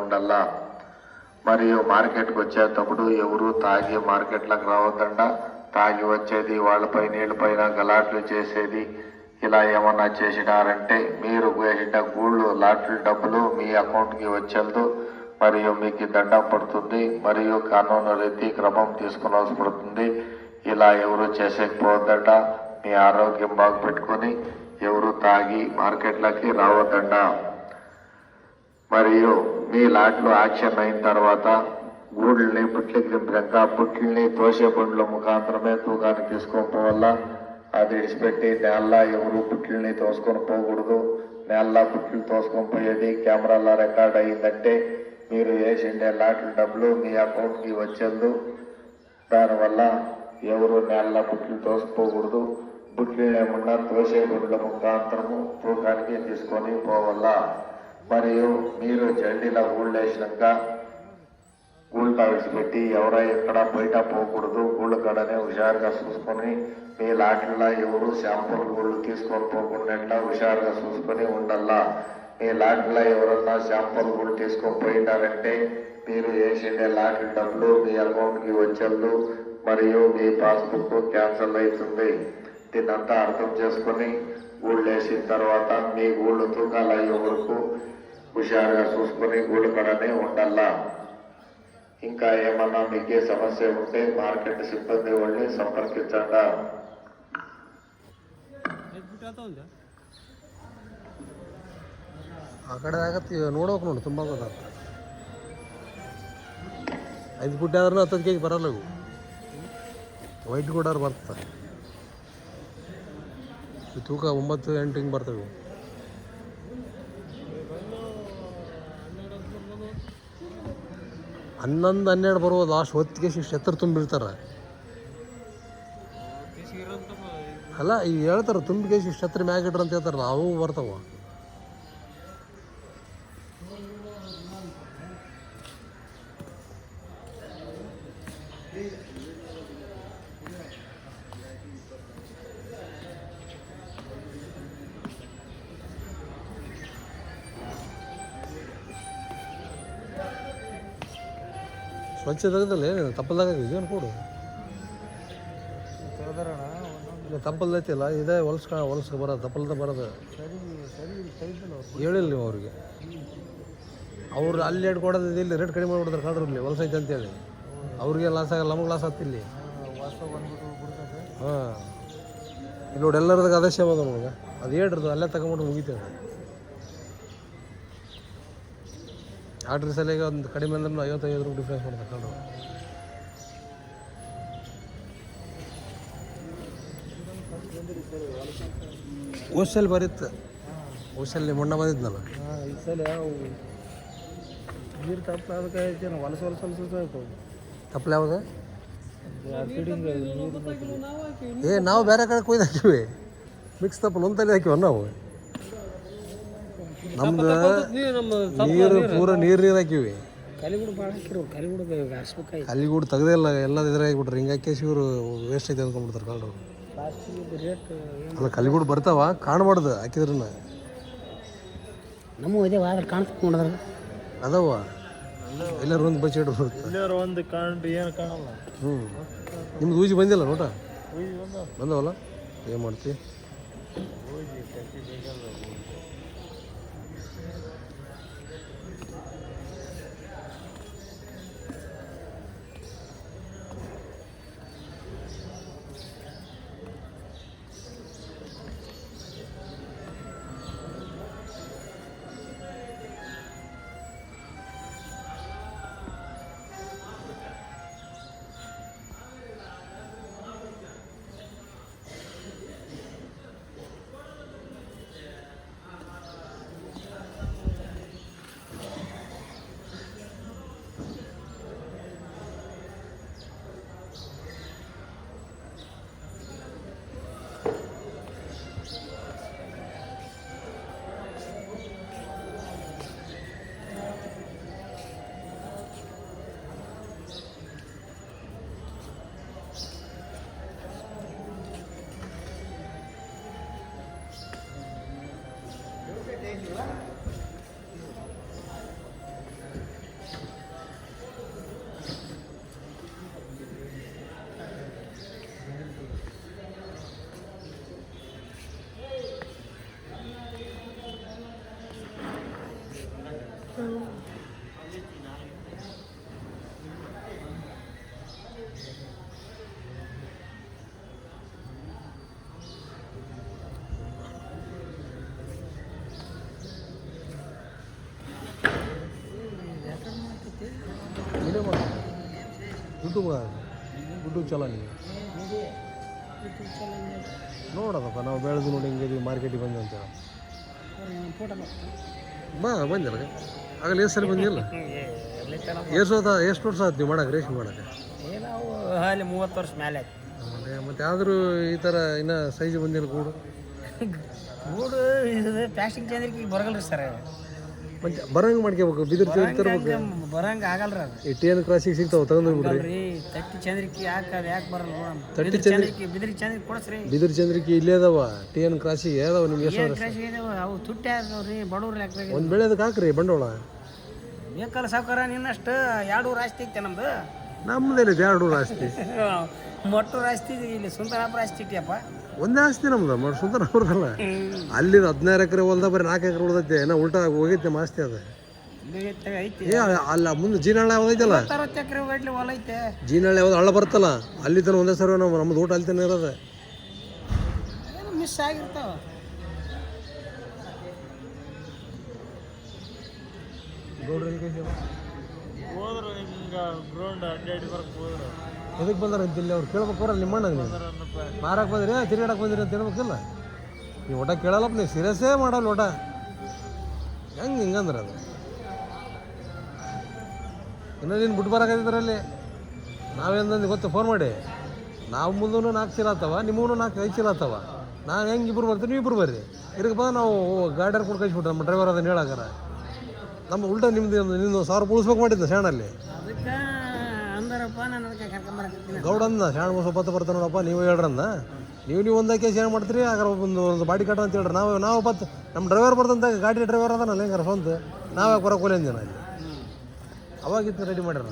ఉండాల. మరియు మార్కెట్కి వచ్చేటప్పుడు ఎవరు తాగి మార్కెట్లకు రావద్దండ. తాగి వచ్చేది వాళ్ళపై నీళ్ళపైన గలాట్లు చేసేది ఇలా ఏమన్నా చేసినారంటే మీరు వేసిన గూళ్ళు లాటరీ డబ్బులు మీ అకౌంట్కి వచ్చేదు మరియు మీకు దండం పడుతుంది మరియు కానూను రీతి క్రమం తీసుకునవలసి పడుతుంది. ఇలా ఎవరు చేసేకపోవద్దంట. మీ ఆరోగ్యం బాగుపెట్టుకొని ఎవరు తాగి మార్కెట్లకి రావద్దంట. మరియు మీ లాట్లు యాక్షన్ అయిన తర్వాత గూళ్ళని బుట్లకి దింపినాక బుట్లని తోసే బండ్ల ముఖాంతరమే తూకానికి తీసుకొని పోవాలా. అది విడిచిపెట్టి నేల ఎవరు బుట్లని తోసుకొని పోకూడదు. నేల బుట్లు తోసుకొని పోయేది కెమెరాలో రికార్డ్ అయ్యిందంటే మీరు వేసిండే లాట్ల డబ్బులు మీ అకౌంట్కి వచ్చేది. దానివల్ల ఎవరు నేల బుట్లు తోసుకుపోకూడదు. బుట్లు ఏమన్నా తోసే బండ్ల ముఖాంతరము తూకానికి తీసుకొని పోవాలా. మరియు మీరు జండిలో గూళ్ళు వేసినాక గూళ్ళు విడిచిపెట్టి ఎవరో ఎక్కడ బయట పోకూడదు. గూళ్ళు కడనే హుషారుగా చూసుకొని మీ లాట్లలో ఎవరు శాంపుల్ గూళ్ళు తీసుకొని పోకుండా హుషారుగా చూసుకొని ఉండాలా. మీ లాట్లో ఎవరన్నా శాంపుల్ గూళ్ళు తీసుకొని పోయినారంటే మీరు వేసిండే లాటరీ డబ్బులు మీ అకౌంట్కి వచ్చేళ్ళు మరియు మీ పాస్బుక్ క్యాన్సిల్ అవుతుంది. దీన్నంతా అర్థం చేసుకొని గూళ్ళు వేసిన తర్వాత మీ గూళ్ళు తూకాలు అయ్యే వరకు హుషారుగా చూసుకొని గూళ్ళు కడనే ఉండాలా. ఇంకా ఏమన్నా మీకే సమస్య ఉంటే మార్కెట్ సిబ్బంది వాళ్ళని సంపర్కించండి. ಆ ಕಡೆ ಆಗತ್ತೆ ನೋಡ್ಬೇಕು ನೋಡಿ ತುಂಬ ಗೊತ್ತಾಗ್ತದೆ. 5 ಫುಟ್ ಆದ್ರೂ 10 kg ಬರಲ್ಲ ಇವು. ವೈಟ್ ಕೂಡ ಬರ್ತದೆ. ಈ ತೂಕ 9-8 ಹಿಂಗೆ ಬರ್ತವೆ. 11-12 ಬರ್ಬೋದು. ಲಾಸ್ಟ್ ಹೊತ್ತಿಗೆ ಇಷ್ಟು ಎತ್ತರ ತುಂಬಿರ್ತಾರೆ. ಅಲ್ಲ ಈಗ ಹೇಳ್ತಾರೆ ತುಂಬಿಗೆ ಇಷ್ಟು ಎತ್ತರ ಮ್ಯಾಗ ಇಟ್ರ ಅಂತ ಹೇಳ್ತಾರೆ. ಅವು ಬರ್ತಾವ. ಸ್ವಚ್ಛ ತೆಗೆದಲ್ಲ ಏನು ತಪ್ಪಲ್ದಾಗ ಏನು ಕೊಡು ತಪ್ಪಲ್ದ ಐತಿಲ್ಲ ಇದೇ ಹೊಲ್ಸ್ಕೊ ಬರೋದು ತಪ್ಪಲ್ದ ಬರೋದು. ಹೇಳಿಲ್ಲ ನೀವು ಅವ್ರಿಗೆ. ಅವ್ರು ಅಲ್ಲಿ ರೇಟ್ ಕೊಡೋದು ಇಲ್ಲಿ ರೇಟ್ ಕಡಿಮೆ ಮಾಡಿಬಿಡ್ತಾರೆ ಕಳ್ರಲ್ಲಿ ಹೊಲ್ಸೈತೆ ಅಂತೇಳಿ. ಅವ್ರಿಗೆ ಲಾಸ್ ಆಗಲ್ಲ, ನಮಗೆ ಲಾಸ್ ಆಗ್ತಿಲ್ಲಿ. ಹಾಂ ಇಲ್ಲಿ ನೋಡಿ ಎಲ್ಲರದಾಗ ಅದೇ ಸೇಮ್ ಅದ ನಮಗೆ. ಅದು ಹೇಳ್ರದು ಅಲ್ಲೇ ತಗೊಂಬಿಟ್ಟು ಮುಗಿತೇವೆ. ಆರ್ಡ್ರ್ ಸಲಿಗೆ ಒಂದು ಕಡಿಮೆ ಅಂದ್ರೆ 55 ರೂಪಾಯಿ ಡಿಫ್ರೆನ್ಸ್ ಮಾಡ್ತಾರೆ ಕಳ್ರು. ಹೋಸಲ್ ಬರೀತ್ತು. ಹೋಸಲ್ಲಿ ಮೊನ್ನೆ ಬಂದಿದ್ನಲ್ಲ ಈ ಸಲ ನೀರು ತಪ್ಪಲ ಅದಕ್ಕೆ ಹೊಲಸ ತಪ್ಪಲ ಯಾವುದು ನಾವು ಬೇರೆ ಕಡೆ ಕೊಯ್ದು ಹಾಕಿವಿ. ಮಿಕ್ಸ್ ತಪ್ಪಲು ಒಂದಲ್ಲಿ ಹಾಕಿವ ನಾವು. ನಮ್ದು ನೀರು ಪೂರ ನೀರು ಹಾಕಿವಿ. ಕಲ್ಲಿಗೂಡು ತೆಗ್ದೇ ಇಲ್ಲ, ಎಲ್ಲ ಇದ್ರಾಗ ಬಿಟ್ರೆ ಹಿಂಗೆ ಹಾಕಿ ಇವರು ವೇಸ್ಟ್ ಐತೆ ಅಂದ್ಕೊಂಡ್ಬಿಡ್ತಾರೆ ಕಳ್ಳರು. ಅಲ್ಲ ಕಲ್ಲಿಗೂಡು ಬರ್ತಾವ ಕಾಣಬಾರ್ದು ಹಾಕಿದ್ರ ನಮ್ಮ ಇದೇ ಕಾಣಿಸ್ಕೊಂಡ್ರೆ ಅದಾವ ಎಲ್ಲರೂ ಒಂದು ಬಚ್ಚ ಬರುತ್ತೆ. ಒಂದು ಕಾಣು ಏನು ಕಾಣಲ್ಲ. ನಿಮ್ದು ಊಜಿ ಬಂದಿಲ್ಲ ನೋಟ ಬಂದವಲ್ಲ ಏನು ಮಾಡ್ತೀವಿ. ಯೂಟ್ಯೂಬ್ ಚಲೋ ನೀವು ನೋಡೋದಪ್ಪ ನಾವು ಬೆಳೆದು ನೋಡಿ ಹಿಂಗೆ ಮಾರ್ಕೆಟಿಗೆ ಬಂದೆ ಅಂತೇಳಿ ಬಾ ಬಂದಿಲ್ಲ ಆಗಲ್ಲ ಎಷ್ಟು ಸಲ ಬಂದಿಲ್ಲ ಎಷ್ಟು ವರ್ಷ ಆಯ್ತು ನೀವು ಮಾಡಕ್ಕೆ ರೇಷ್ಮೆ ಮಾಡಕ್ಕೆ ನಾವು ಅಲ್ಲಿ 30 ವರ್ಷ ಮೇಲೆ ಆಯ್ತು ಮತ್ತು ಆದರೂ ಈ ಥರ ಇನ್ನೂ ಸೈಜ್ ಬಂದಿಲ್ಲ ಕೂಡು ಗೂಡು ಇದು ಪ್ಲಾಸ್ಟಿಕ್ ಚಂದ್ರಿಕೆ ಬರಗಲ್ರಿ ಸರ್ ಮತ್ತೆ ಬರಂಗೆ ಮಾಡ್ಕೋಬೇಕು ಬಿದಿರು ತರ್ಬೇಕು ಬರಂಗ ಆಗಲ್ರಿ ಅದು ಈ ಟಿ ಎನ್ ಕ್ರಾಸಿಗೆ ಸಿಗ್ತಾವೆ ತಗೊಂಡು ಬಿಡ್ರಿ ರೀ ತಟ್ಟಿ ಚಂದ್ರಿಕೆ ಯಾಕೆ ಅದು ಯಾಕೆ ಬರಲ್ಲ ನೋಡಮ್ಮ ತಟ್ಟಿ ಚಂದ್ರಿಕೆ ಬಿದಿರಿ ಚಂದ್ರಿಕೆ ಕೊಡಿಸ್ರಿ ಬಿದಿರು ಚಂದ್ರಿಕೆ ಇಲ್ಲೇ ಅದಾವ ಟಿ ಎನ್ ಕ್ರಾಸಿಗೆ ಅದಾವ ನಿಮ್ಗೆ ಎಷ್ಟು ಕ್ರಾಶ್ ಇದಾವ ಅವು ತುಟ್ಟಿ ಆಗ್ತಾವ್ರಿ ಬಡವ್ರು ಯಾಕೆ ಒಂದು ಬೆಳೆ ಅದಕ್ಕೆ ಹಾಕ್ರಿ ಬಂಡವಾಳ ಬೇಕಲ್ಲ ಸಾವುಕಾರ ನಿನ್ನಷ್ಟು 2 ಊರು ಆಸ್ತಿ ಐತೆ ನಮ್ದು ನಮ್ಮದೇನು 2 ಆಸ್ತಿ ಮೊಟ್ಟೂರು ಆಸ್ತಿ ಇಲ್ಲಿ ಸುಂದರಾಪುರ ಆಸ್ತಿ ಇಟ್ಟಿಯಪ್ಪ ಒಂದೇ ಆಸ್ತಿ ನಮ್ದು ಸುಂದರ ಅವ್ರದಲ್ಲ ಅಲ್ಲಿ 16 ಎಕರೆ ಹೊಲ್ದ ಬರೀ 4 ಎಕರೆ ಉಳ್ದೈತೆ ಏನೋ ಉಲ್ಟಾ ಹೋಗೈತೆ ಆಸ್ತಿ ಅದು ಐತಿ ಏ ಅಲ್ಲ ಮುಂದೆ ಜೀನಹಳ್ಳಿ ಯಾವ್ದೈತಲ್ಲ 60 ಎಕರೆ ಗಟ್ಲೆ ಹೊಲ ಐತೆ ಜೀನಹಳ್ಳಿ ಯಾವ್ದು ಹಳ್ಳ ಬರ್ತಲ್ಲ ಅಲ್ಲಿ ತನಕ ಒಂದೇ ಸರ್ ನಮ್ದು ಊಟ ಅಲ್ಲಿ ತನಕ ಇರೋದು ಏನು ಮಿಸ್ ಆಗಿರ್ತಾವ ಹೋದ್ರು ಹಿಂಗೆ ಗ್ರೌಂಡ್ ಅಡ್ಡಾಡಿ ಬರಕ್ಕೆ ಹೋದ್ರು ಎದಕ್ಕೆ ಬಂದಾರ ಅಂತ ಇಲ್ಲಿ ಅವ್ರು ಕೇಳ್ಬೇಕು ಬರಲ್ಲ ನಿಮ್ಮ ಅಣ್ಣಗೆ ಮಾರಕ್ಕೆ ಬಂದ್ರಿ ತಿರುಗಾಡಕ್ಕೆ ಬಂದಿರಿ ಅಂತ ಹೇಳ್ಬೇಕಿಲ್ಲ ನೀವು ಊಟ ಕೇಳಲ್ಲಪ್ಪ ನೀವು ಸೀರಿಯಸ್ಸೇ ಮಾಡಲ್ಲ ಊಟ ಹಿಂಗಂದ್ರೆ ಅದು ಇನ್ನೂ ನೀನು ಬಿಟ್ಟು ಬರೋಕತ್ತಿದ್ರಲ್ಲಿ ನಾವೇನಂದು ಗೊತ್ತು ಫೋನ್ ಮಾಡಿ ನಾವು ಮುಂದೂ 4 ಚೀಲ ಆತವ ನಿಮಗೂ 4-5 ಚೀಲ ಆತವ ನಾನು ಹೆಂಗೆ ಇಬ್ಬರು ಬರ್ತೀವಿ ನೀವು ಇಬ್ಬರು ಬರ್ರಿ ಇದಕ್ಕೆ ಬಂದು ನಾವು ಗಾಡಿಯಾರು ಕೂಡ ಕಳಿಸ್ಬಿಟ್ಟು ನಮ್ಮ ಡ್ರೈವರ್ ಅದನ್ನು ಹೇಳಾಗಾರ ನಮ್ಮ ಉಲ್ಟಾ ನಿಮ್ದು 1000 ಉಳಿಸ್ಬೇಕು ಮಾಡಿದ್ದ ಶಾಣಲ್ಲಿ ಅದಕ್ಕೆ ಅಂದರಪ್ಪ ನಾನು ಅದಕ್ಕೆ ಕರ್ಕೊಂಬರಕತ್ತೀನಿ ಗೌಡ ಅಂದ ಶಾಣ ಸ್ವಲ್ಪ ಬರ್ತಾನೆ ನೋಡಪ್ಪ ನೀವು ಹೇಳ್ರನ್ನ ನೀವು ಒಂದಕ್ಕೆ ಏನು ಮಾಡ್ತೀರಿ ಆಗ ಒಂದು ಬಾಡಿ ಕಟ್ಟ ಅಂತ ಹೇಳ್ರಿ ನಾವು ಬತ್ತು ನಮ್ಮ ಡ್ರೈವರ್ ಬರ್ತಂತ ಗಾಡಿ ಡ್ರೈವರ್ ಅದನಲ್ಲ ಹೆಂಗಾರ ಸ್ವಂತ ನಾವು ಯಾಕೆ ಬರೋಕೆ ಅಂದೇನ ಅಲ್ಲಿ ಅವಾಗಿತ್ತು ರೆಡಿ ಮಾಡ್ಯಾರ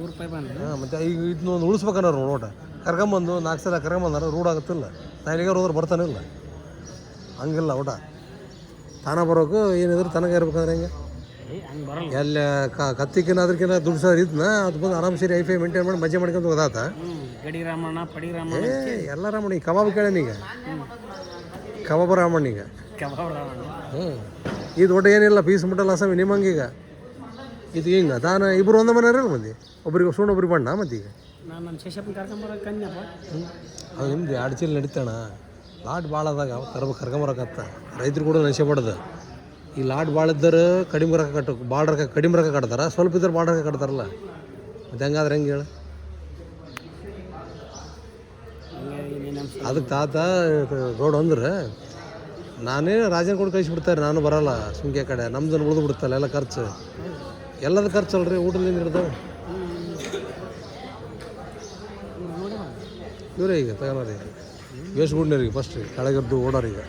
ರೂಪಾಯಿ ಬಂದು ಹಾಂ ಮತ್ತು ಈಗ ಇದನ್ನೊಂದು ಉಳಿಸ್ಬೇಕನ್ನಾರು ನೋಟ ಕರ್ಕೊಂಬಂದು 4 ಸಲ ಕರ್ಕೊಂಬಂದಾರ ರೂಢ ಆಗುತ್ತಿಲ್ಲ ನಾನು ಎಲ್ಲಿಗಾರು ಹೋದ್ರೆ ಬರ್ತಾನೆ ಇಲ್ಲ ಹಂಗಿಲ್ಲ ಊಟ ತಾನ ಬರೋಕು ಏನಿದ್ರು ತನಗೆ ಇರ್ಬೇಕಂದ್ರೆ ಹೆಂಗೆ ಹಂಗೆ ಬರಲ್ಲ ಎಲ್ಲ ಕತ್ತಿಕಿನ ಅದಕ್ಕಿಂತ ದುಡ್ಡು ಸರ್ ಇದ್ನ ಅದು ಬಂದು ಆರಾಮ್ ಸರಿ ಐಫೈ ಮೇಂಟೈನ್ ಮಾಡಿ ಮಜಾ ಮಾಡ್ಕೊಂಡು ಹೋದಾತ ಗಡಿ ರಾಮಣ್ಣ ಪಡಿ ರಾಮಣ್ಣ ಎಲ್ಲ ರಾಮಣ್ಣ ಈಗ ಕಬಾಬ್ ಕೇಳೇನೀಗ ಕಬಾಬ್ ರಾಮಣ್ಣೀಗ ಕಬಾಬ್ ರಾಮಣ್ಣ ಇದು ಒಟ್ಟು ಏನಿಲ್ಲ ಪೀಸ್ ಮುಟ್ಟಲ್ಲ ಅಸಮಿ ನಿಮ್ಮಂಗೀಗ ಇದು ಹಿಂಗೆ ತಾನು ಇಬ್ಬರು ಒಂದೇ ಮನೆ ಇರಲ್ಲ ಮಂದಿ ಒಬ್ರಿಗೆ ಸುಣ್ಣ ಒಬ್ರಿಗೆ ಬಣ್ಣ ಮತ್ತೆ ಈಗ ನಾನು ನಮ್ಮ ಶೇಷಪ್ಪನ ಕರ್ಕೊಂಬರೋಕೆ ಕನ್ಯಪ್ಪ ಅದು ನಿಮ್ದು 2 ಚೀಲ ನಡೀತಾಣ ಲಾಟ್ ಭಾಳ ಅದಾಗ ಕರ್ಕೊಂಬರಕತ್ತ ರೈತರು ಕೂಡ ನಶೆ ಪಡ್ದು ಈ ಲಾಟ್ ಭಾಳ ಇದ್ದರೆ ಕಡಿಮೆ ರೊಕ್ಕ ಕಟ್ಟು ಕಡಿಮೆ ರೊಕ್ಕ ಕಟ್ತಾರೆ ಸ್ವಲ್ಪ ಇದ್ರೆ ಭಾಳ ರೊಕ್ಕ ಕಟ್ತಾರಲ್ಲ ಮತ್ತು ಹೆಂಗಾದ್ರೆ ಹೆಂಗೆ ಹೇಳು ಅದಕ್ಕೆ ತಾತ ಗೌಡ ಅಂದ್ರೆ ನಾನೇ ರಾಜನ ಕೂಡ ಕಳಿಸ್ಬಿಡ್ತಾರೆ ನಾನು ಬರಲ್ಲ ಸುಮ್ಕೆ ಕಡೆ ನಮ್ದನ್ನು ಉಳಿದು ಬಿಡ್ತಲ್ಲ ಎಲ್ಲ ಖರ್ಚು ಎಲ್ಲದ ಖರ್ಚು ಅಲ್ರಿ ಊಟದಿಂದ ಹಿಡ್ದು ಇವರೇ ಈಗ ತಗೋರಿ ವೇಸ್ಟ್ ಗುಡ್ನವ್ರಿಗೆ ಫಸ್ಟ್ ಕೆಳಗಿದ್ದು ಓಡೋರಿಗೆ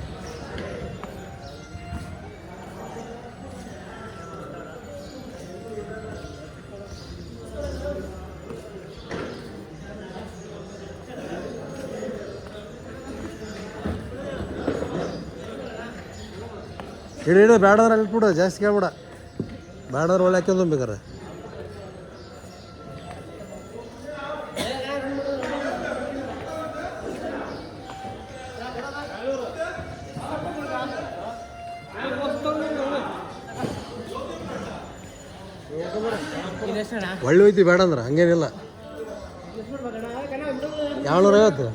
ಇಡೀ ಬೇಡಾದ್ರೆ ಅಲ್ಲಿ ಬಿಡು ಜಾಸ್ತಿ ಕೇಳ್ಬೇಡ ಬೇಡಾದ್ರೆ ಒಳ್ಳೆ ಹಾಕ್ಯಂದು ಬೇಕಾರೆ ಒಳ್ಳೆ ಹೋಯ್ತಿ ಬೇಡ ಅಂದ್ರೆ ಹಂಗೇನಿಲ್ಲ 750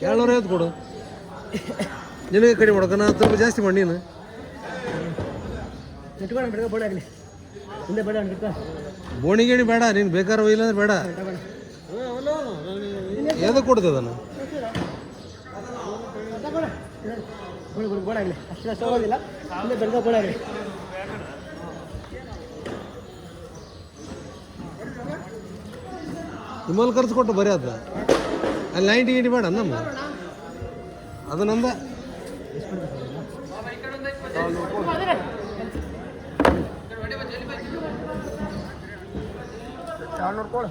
750 ಕೊಡು ನಿನಗೆ ಕಡಿಮೆ ಮಾಡೋಕೆ ನಾನು 10 ರೂಪಾಯಿ ಜಾಸ್ತಿ ಮಾಡಿ ನೀನು ಬೋಣಿಗೇಣಿ ಬೇಡ ನೀನು ಬೇಕಾದ್ರೆ ಒಯ್ಯಿಲ್ಲ ಅಂದ್ರೆ ಬೇಡ ಎದಕ್ಕೆ ಕೊಡ್ತದೆ ಅದನ್ನು ನಿಮ್ಮಲ್ಲಿ ಖರ್ಚು ಕೊಟ್ಟು ಬರೀ ಅದು ಅಲ್ಲಿ 90 ಬೇಡ ನಮ್ಮ ಅದು ನಂದ $700 ಕೊಡು